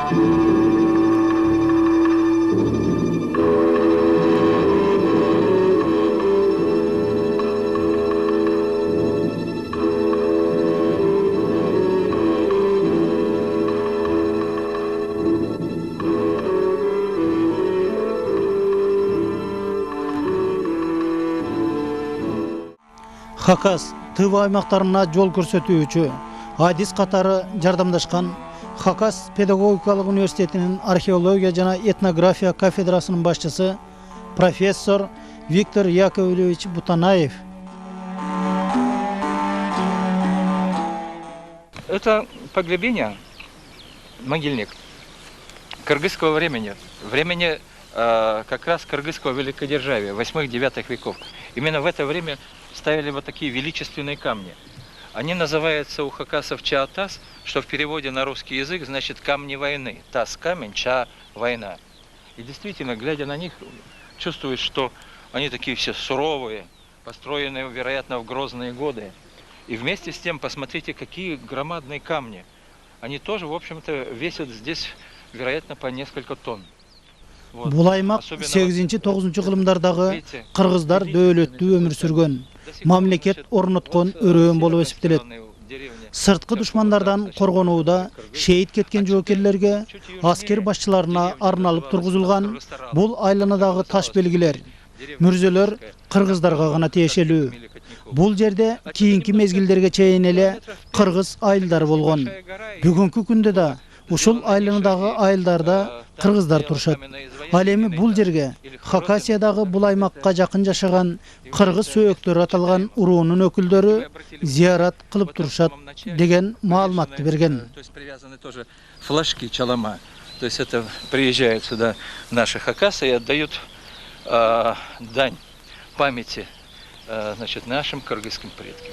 Хакас тыв аймактарына жол көрсөтүүчү адис катары жардамдашкан Хакас педагогикалык университетинин археология жана этнография кафедрасынын башчысы профессор Виктор Яковлевич Бутанаев. Это погребение, могильник кыргызского времени, как раз кыргызского великодержавия, 8-9 веков. Именно в это время ставили вот такие величественные камни. Они называются у хакасов чаатас, что в переводе на русский язык значит камни войны. Тас камень, ча война. И действительно, глядя на них, чувствуешь, что они такие все суровые, построенные, вероятно, в грозные годы. И вместе с тем, посмотрите, какие громадные камни. Они тоже, в общем-то, весят здесь, вероятно, по несколько тонн. Бул аймак 8-9 кылымдардагы кыргыздар дөөлөттүү өмүр сүргөн, мамлекет орноткон өрөөн болуп эсептелет. Сырткы душмандардан коргонууда шейит кеткен жоокерлерге, аскер башчыларына арналып тургузулган бул айланадагы таш белгилер, мүрзөлөр кыргыздарга гана тиешелүү. Бул жерде кийинки мезгилдерге чейин эле кыргыз айылдары болгон. Бүгүнкү күндө да ушул айланадагы айылдарда кыргыздар турушат. Ал эми бул жерге Хакасиядагы бул аймакка жакын жашаган кыргыз сөөктөр аталган уруунун өкүлдөрү зиярат кылып турушат деген маалыматты берген. То есть привязаны тоже флажки чалама. То есть это приезжают сюда наши хакасы и отдают дань памяти, значит, нашим кыргызским предкам.